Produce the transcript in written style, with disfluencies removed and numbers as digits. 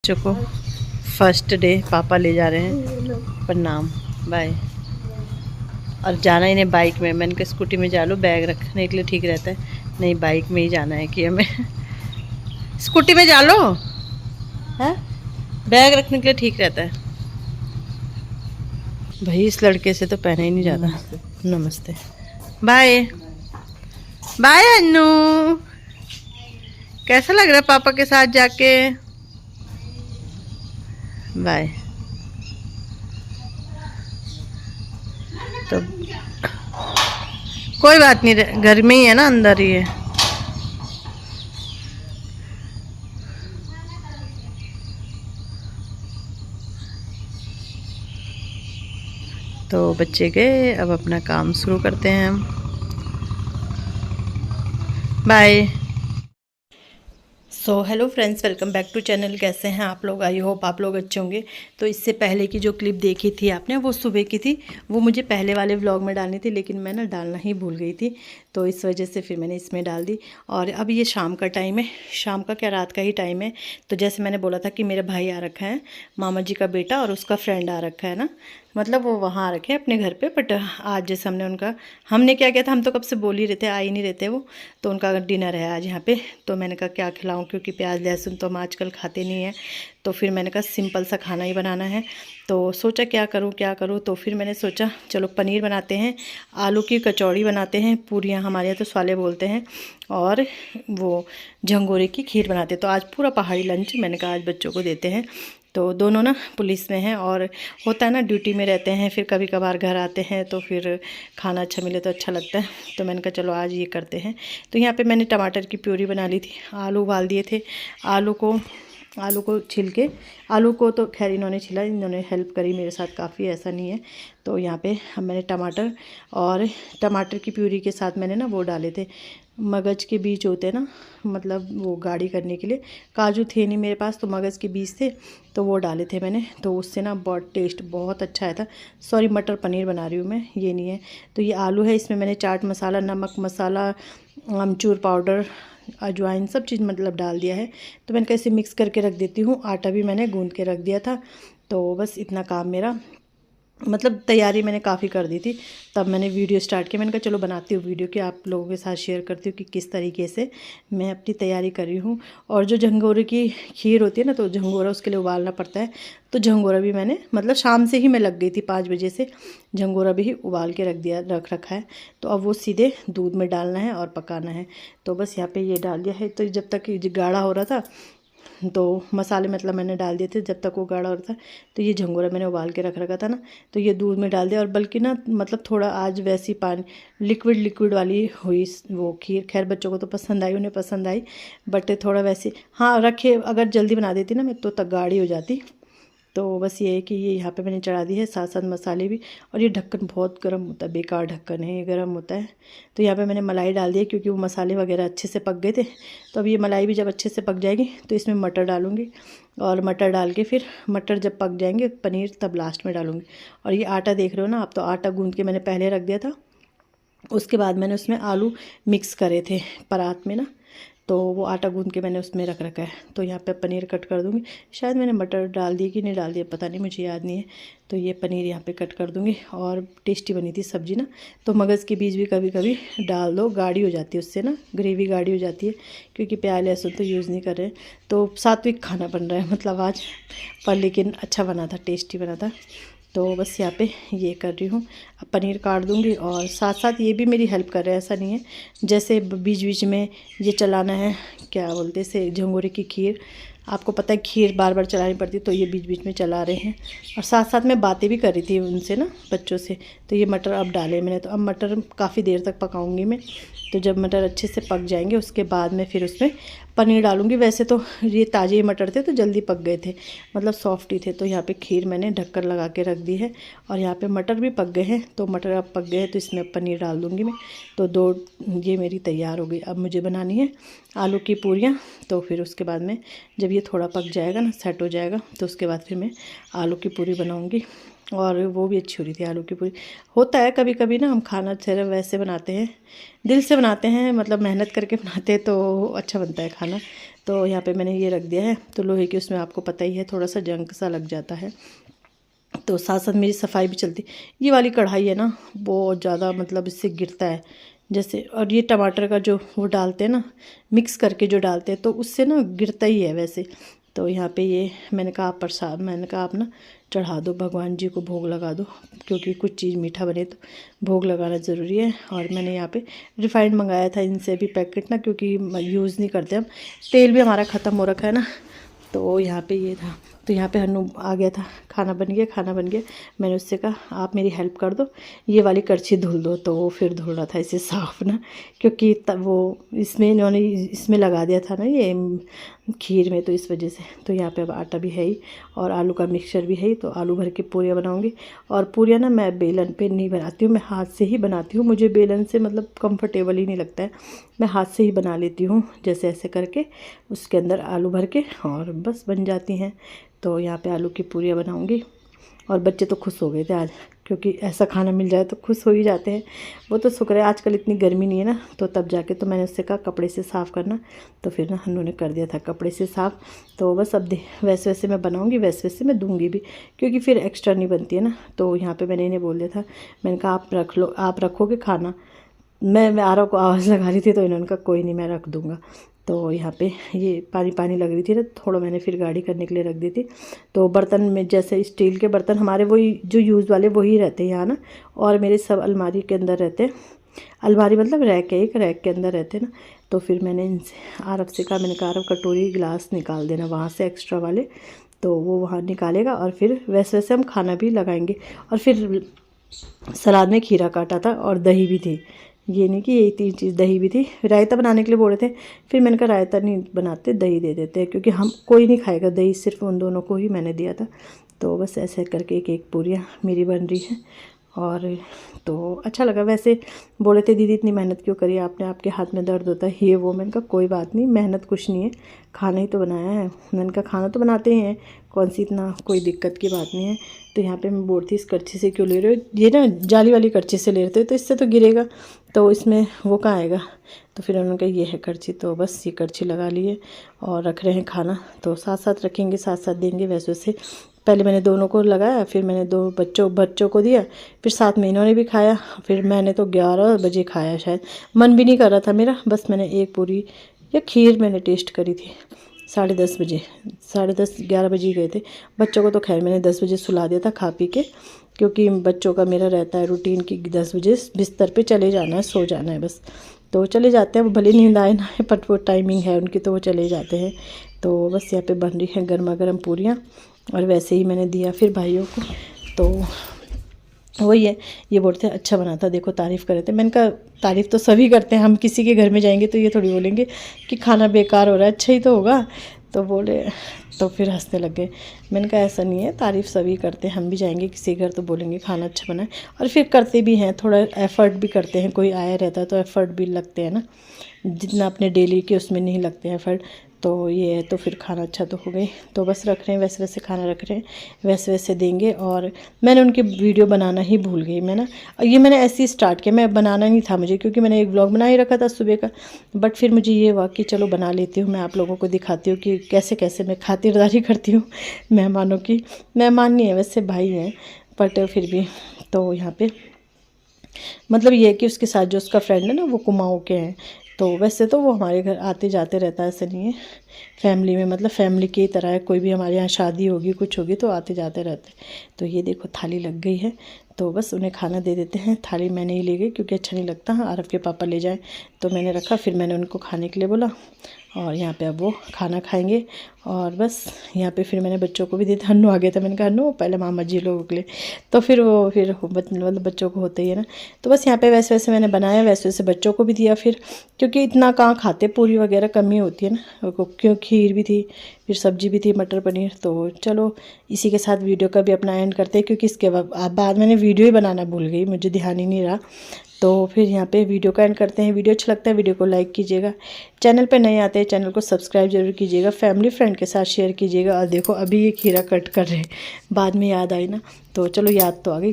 बच्चों को first day पापा ले जा रहे हैं। प्रणाम, बाय। और जाना इन्हें बाइक में। मैंने कहा स्कूटी में जा लो, बैग रखने के लिए ठीक रहता है। नहीं, बाइक में ही जाना है कि हमें स्कूटी में जा लो है, बैग रखने के लिए ठीक रहता है। भाई इस लड़के से तो पहना ही नहीं जाता। नमस्ते, बाय बाय अन्नू। कैसा लग रहा है पापा के साथ जाके? बाय। तो कोई बात नहीं, घर में ही है ना, अंदर ही है। तो बच्चे गए, अब अपना काम शुरू करते हैं हम। Bye. So hello friends, welcome back to channel. कैसे हैं आप लोग? आई होप आप लोग अच्छे होंगे। तो इससे पहले की जो क्लिप देखी थी आपने, वो सुबह की थी। वो मुझे पहले वाले व्लॉग में डालनी थी, लेकिन मैं ना डालना ही भूल गई थी। तो इस वजह से फिर मैंने इसमें डाल दी। और अब ये शाम का टाइम है, शाम का क्या रात का ही टाइम है। तो जैसे मैंने बोला था कि मेरा भाई आ रखा है, मामा जी का बेटा, और उसका फ्रेंड आ रखा है ना, मतलब वो वहाँ आ रखे हैं अपने घर पे। बट आज जैसे हमने क्या किया था, हम तो कब से बोल ही रहते, आ ही नहीं रहते वो। तो उनका डिनर है आज यहाँ पे। तो मैंने कहा क्या खिलाऊं, क्योंकि प्याज लहसुन तो हम आजकल खाते नहीं हैं। तो फिर मैंने कहा सिंपल सा खाना ही बनाना है। तो सोचा क्या करूं। तो फिर मैंने सोचा चलो पनीर बनाते हैं, आलू की कचौड़ी बनाते हैं, पूरियाँ हमारे यहाँ तो स्वाले बोलते हैं, और वो झंगोरे की खीर बनाते हैं। तो आज पूरा पहाड़ी लंच मैंने कहा आज बच्चों को देते हैं। तो दोनों ना पुलिस में हैं, और होता है ना ड्यूटी में रहते हैं, फिर कभी कभार घर आते हैं, तो फिर खाना अच्छा मिले तो अच्छा लगता है। तो मैंने कहा चलो आज ये करते हैं। तो यहाँ पे मैंने टमाटर की प्यूरी बना ली थी, आलू उबाल दिए थे। आलू को छिल के, आलू को तो खैर इन्होंने छिला, इन्होंने हेल्प करी मेरे साथ काफ़ी, ऐसा नहीं है। तो यहाँ पे हम मैंने टमाटर, और टमाटर की प्यूरी के साथ मैंने ना वो डाले थे, मगज के बीज होते हैं ना, मतलब वो गाढ़ी करने के लिए। काजू थे नहीं मेरे पास, तो मगज़ के बीज थे, तो वो डाले थे मैंने। तो उससे ना बहुत टेस्ट बहुत अच्छा आया था। सॉरी, मटर पनीर बना रही हूँ मैं, ये नहीं है। तो ये आलू है, इसमें मैंने चाट मसाला, नमक मसाला, अमचूर पाउडर, अजवाइन, सब चीज़ मतलब डाल दिया है। तो मैंने कैसे मिक्स करके रख देती हूँ। आटा भी मैंने गूँध के रख दिया था। तो बस इतना काम मेरा, मतलब तैयारी मैंने काफ़ी कर दी थी। तब मैंने वीडियो स्टार्ट किया। मैंने कहा चलो बनाती हूँ वीडियो, कि आप लोगों के साथ शेयर करती हूँ कि किस तरीके से मैं अपनी तैयारी कर रही हूँ। और जो झंगोरे की खीर होती है ना, तो झंगोरा उसके लिए उबालना पड़ता है। तो झंगोरा भी मैंने मतलब शाम से ही मैं लग गई थी, 5 बजे से झंगोरा भी उबाल के रख रखा है। तो अब वो सीधे दूध में डालना है और पकाना है। तो बस यहाँ पर ये डाल दिया है। तो जब तक गाढ़ा हो रहा था, तो मसाले मतलब मैंने डाल दिए थे जब तक वो गाढ़ा हो रहा था। तो ये झंगोरा मैंने उबाल के रख रखा था ना, तो ये दूध में डाल दिया। और बल्कि ना मतलब थोड़ा आज वैसी पानी लिक्विड वाली हुई वो खीर। खैर बच्चों को तो पसंद आई, उन्हें पसंद आई, बट थोड़ा वैसे हाँ रखे, अगर जल्दी बना देती ना मैं तो तक गाढ़ी हो जाती। तो बस ये है कि ये यहाँ पे मैंने चढ़ा दी है, साथ साथ मसाले भी। और ये ढक्कन बहुत गर्म होता है, बेकार ढक्कन है, ये गर्म होता है। तो यहाँ पे मैंने मलाई डाल दी है, क्योंकि वो मसाले वगैरह अच्छे से पक गए थे। तो अब ये मलाई भी जब अच्छे से पक जाएगी, तो इसमें मटर डालूँगी, और मटर डाल के फिर मटर जब पक जाएंगे, पनीर तब लास्ट में डालूँगी। और ये आटा देख रहे हो ना आप, तो आटा गूँध के मैंने पहले रख दिया था। उसके बाद मैंने उसमें आलू मिक्स करे थे परात में ना, तो वो आटा गूंद के मैंने उसमें रख रखा है। तो यहाँ पे पनीर कट कर दूँगी। शायद मैंने मटर डाल दी कि नहीं डाल दिया, पता नहीं, मुझे याद नहीं है। तो ये पनीर यहाँ पे कट कर दूँगी। और टेस्टी बनी थी सब्ज़ी ना। तो मगज़ के बीज भी कभी कभी डाल दो, गाढ़ी हो जाती है उससे ना, ग्रेवी गाढ़ी हो जाती है, क्योंकि प्याज लहसुन तो यूज़ नहीं कर रहे। तो सात्विक खाना बन रहा है मतलब आज, पर लेकिन अच्छा बना था, टेस्टी बना था। तो बस यहाँ पे ये कर रही हूँ। अब पनीर काट दूँगी, और साथ साथ ये भी मेरी हेल्प कर रहे हैं, ऐसा नहीं है। जैसे बीच बीच में ये चलाना है, क्या बोलते से, झंगोरे की खीर, आपको पता है खीर बार बार चलानी पड़ती है, तो ये बीच बीच में चला रहे हैं। और साथ साथ मैं बातें भी कर रही थी उनसे ना, बच्चों से। तो ये मटर अब डाले मैंने, तो अब मटर काफ़ी देर तक पकाऊंगी मैं। तो जब मटर अच्छे से पक जाएंगे, उसके बाद मैं फिर उसमें पनीर डालूंगी। वैसे तो ये ताज़े मटर थे, तो जल्दी पक गए थे, मतलब सॉफ्ट ही थे। तो यहाँ पे खीर मैंने ढक्कन लगा के रख दी है, और यहाँ पे मटर भी पक गए हैं। तो मटर अब पक गए हैं, तो इसमें पनीर डाल दूँगी मैं। तो दो ये मेरी तैयार हो गई। अब मुझे बनानी है आलू की पूरियाँ। तो फिर उसके बाद में जब ये थोड़ा पक जाएगा ना, सेट हो जाएगा, तो उसके बाद फिर मैं आलू की पूरी बनाऊँगी। और वो भी अच्छी हो रही थी आलू की पूरी। होता है कभी कभी ना, हम खाना सिर्फ वैसे बनाते हैं, दिल से बनाते हैं, मतलब मेहनत करके बनाते हैं, तो अच्छा बनता है खाना। तो यहाँ पे मैंने ये रख दिया है। तो लोहे की उसमें आपको पता ही है थोड़ा सा जंग सा लग जाता है, तो साथ साथ मेरी सफाई भी चलती। ये वाली कढ़ाई है ना बहुत ज़्यादा मतलब इससे गिरता है जैसे, और ये टमाटर का जो वो डालते हैं ना मिक्स करके जो डालते हैं तो उससे ना गिरता ही है वैसे। तो यहाँ पे ये मैंने कहा आप प्रसाद, मैंने कहा आप ना चढ़ा दो, भगवान जी को भोग लगा दो, क्योंकि कुछ चीज़ मीठा बने तो भोग लगाना ज़रूरी है। और मैंने यहाँ पे रिफाइंड मंगाया था इनसे भी पैकेट ना, क्योंकि यूज़ नहीं करते हम, तेल भी हमारा ख़त्म हो रखा है ना। तो यहाँ पे ये था, तो यहाँ पे हन्नू आ गया था, खाना बन गया, खाना बन गया। मैंने उससे कहा आप मेरी हेल्प कर दो, ये वाली करछी धुल दो। तो वो फिर धुल रहा था इसे साफ ना, क्योंकि तब वो इसमें इन्होंने इसमें लगा दिया था ना ये खीर में, तो इस वजह से। तो यहाँ पे अब आटा भी है ही और आलू का मिक्सचर भी है ही, तो आलू भर के पूरियाँ बनाऊँगी। और पूरियाँ ना मैं बेलन पे नहीं बनाती हूँ, मैं हाथ से ही बनाती हूँ। मुझे बेलन से मतलब कंफर्टेबल ही नहीं लगता है, मैं हाथ से ही बना लेती हूँ, जैसे ऐसे करके उसके अंदर आलू भर के और बस बन जाती हैं। तो यहाँ पे आलू की पूरियाँ बनाऊँगी। और बच्चे तो खुश हो गए थे आज, क्योंकि ऐसा खाना मिल जाए तो खुश हो ही जाते हैं। वो तो शुक्र है आजकल इतनी गर्मी नहीं है ना, तो तब जाके तो मैंने उससे कहा कपड़े से साफ़ करना, तो फिर ना हन्नू ने कर दिया था कपड़े से साफ़। तो बस अब वैसे वैसे मैं बनाऊँगी, वैसे वैसे मैं दूँगी भी, क्योंकि फिर एक्स्ट्रा नहीं बनती है ना। तो यहाँ पर मैंने इन्हें बोल दिया था, मैंने कहा आप रख लो, आप रखोगे खाना। मैं आरव को आवाज़ लगा रही थी, तो इन्होंने कहा कोई नहीं मैं रख दूँगा। तो यहाँ पे ये पानी पानी लग रही थी ना, थोड़ा मैंने फिर गाढ़ी करने के लिए रख दी थी। तो बर्तन में जैसे स्टील के बर्तन हमारे वही जो यूज़ वाले वही रहते हैं यहाँ ना, और मेरे सब अलमारी के अंदर रहते हैं। अलमारी मतलब रैक है, एक रैक के अंदर रहते हैं ना। तो फिर मैंने इनसे आरव से कहा, मैंने कहा आरव कटोरी गिलास निकाल देना वहाँ से एक्स्ट्रा वाले, तो वो वहाँ निकालेगा और फिर वैसे वैसे हम खाना भी लगाएंगे। और फिर सलाद में खीरा काटा था और दही भी थी, ये नहीं कि यही 3 चीज़, दही भी थी। रायता बनाने के लिए बोले थे, फिर मैंने कहा रायता नहीं बनाते, दही दे देते हैं, क्योंकि हम कोई नहीं खाएगा दही, सिर्फ उन दोनों को ही मैंने दिया था। तो बस ऐसे करके एक एक पूरियाँ मेरी बन रही है। और तो अच्छा लगा। वैसे बोले थे दीदी इतनी मेहनत क्यों करी आपने, आपके हाथ में दर्द होता है ये वो। मैंने कहा कोई बात नहीं, मेहनत कुछ नहीं है, खाना ही तो बनाया है। मैंने कहा खाना तो बनाते ही हैं, कौन सी इतना कोई दिक्कत की बात नहीं है। तो यहाँ पे मैं बोलती इस करछी से क्यों ले रहे हो, ये ना जाली वाली करछी से ले रहे थे, तो इससे तो गिरेगा, तो इसमें वो कहाँ आएगा। तो फिर उन्होंने कहा ये है करछी, तो बस ये करछी लगा लिए और रख रहे हैं खाना। तो साथ साथ रखेंगे, साथ साथ देंगे। वैसे वैसे पहले मैंने दोनों को लगाया, फिर मैंने 2 बच्चों को दिया, फिर साथ में इन्होंने भी खाया। फिर मैंने तो 11 बजे खाया, शायद मन भी नहीं कर रहा था मेरा। बस मैंने एक पूरी या खीर मैंने टेस्ट करी थी 10:30 बजे, 10:30-11 बजे ही गए थे। बच्चों को तो खैर मैंने 10 बजे सुला दिया था खा पी के, क्योंकि बच्चों का मेरा रहता है रूटीन कि 10 बजे बिस्तर पे चले जाना है, सो जाना है बस। तो चले जाते हैं, वो भले नींद आए ना, बट वो टाइमिंग है उनकी, तो वो चले जाते हैं। तो बस यहाँ पे बन रही है गर्मा गर्म पूरियाँ, और वैसे ही मैंने दिया फिर भाइयों को। तो वही है, ये बोलते हैं अच्छा बना था, देखो तारीफ़ कर रहे थे। मैंने कहा तारीफ़ तो सभी करते हैं, हम किसी के घर में जाएंगे तो ये थोड़ी बोलेंगे कि खाना बेकार हो रहा है, अच्छा ही तो होगा। तो बोले, तो फिर हंसने लग गए। मैंने कहा ऐसा नहीं है, तारीफ़ सभी करते हैं, हम भी जाएंगे किसी घर तो बोलेंगे खाना अच्छा बना है। और फिर करते भी हैं, थोड़ा एफ़र्ट भी करते हैं, कोई आया रहता है तो एफ़र्ट भी लगते हैं ना, जितना अपने डेली के उसमें नहीं लगते हैं एफ़र्ट। तो ये है, तो फिर खाना अच्छा तो हो गई। तो बस रख रहे हैं, वैसे वैसे खाना रख रहे हैं, वैसे वैसे देंगे। और मैंने उनकी वीडियो बनाना ही भूल गई मैं ना, ये मैंने ऐसे ही स्टार्ट किया, मैं बनाना नहीं था मुझे, क्योंकि मैंने एक व्लॉग बना ही रखा था सुबह का। बट फिर मुझे ये हुआ कि चलो बना लेती हूँ, मैं आप लोगों को दिखाती हूँ कि कैसे कैसे मैं खातिरदारी करती हूँ मेहमानों की। मेहमान नहीं है वैसे, भाई हैं, बट फिर भी। तो यहाँ पे मतलब ये है कि उसके साथ जो उसका फ्रेंड है ना, वो कुमाऊँ के हैं। तो वैसे तो वो हमारे घर आते जाते रहता है, ऐसा नहीं है। फैमिली में मतलब फैमिली की तरह है, कोई भी हमारे यहाँ शादी होगी कुछ होगी तो आते जाते रहते हैं। तो ये देखो थाली लग गई है, तो बस उन्हें खाना दे देते हैं। थाली मैंने ही ले गई, क्योंकि अच्छा नहीं लगता आरव के पापा ले जाएं, तो मैंने रखा। फिर मैंने उनको खाने के लिए बोला, और यहाँ पे अब वो खाना खाएंगे। और बस यहाँ पे फिर मैंने बच्चों को भी दिया। हन्नू आ गया था, मैंने कहा हन्नू पहले मामा जी लोगों के लिए, तो फिर वो फिर मतलब बच्चों को होते ही है ना। तो बस यहाँ पे वैसे वैसे मैंने बनाया, वैसे वैसे बच्चों को भी दिया फिर, क्योंकि इतना कहाँ खाते, पूरी वगैरह कमी होती है ना, क्यों खीर भी थी, फिर सब्जी भी थी मटर पनीर। तो चलो इसी के साथ वीडियो का भी अपना एंड करते हैं, क्योंकि इसके बाद मैंने वीडियो ही बनाना भूल गई, मुझे ध्यान ही नहीं रहा। तो फिर यहाँ पे वीडियो का एंड करते हैं। वीडियो अच्छा लगता है वीडियो को लाइक कीजिएगा, चैनल पे नए आते हैं चैनल को सब्सक्राइब जरूर कीजिएगा, फैमिली फ्रेंड के साथ शेयर कीजिएगा। और देखो अभी ये खीरा कट कर रहे हैं, बाद में याद आई ना, तो चलो याद तो आ गई।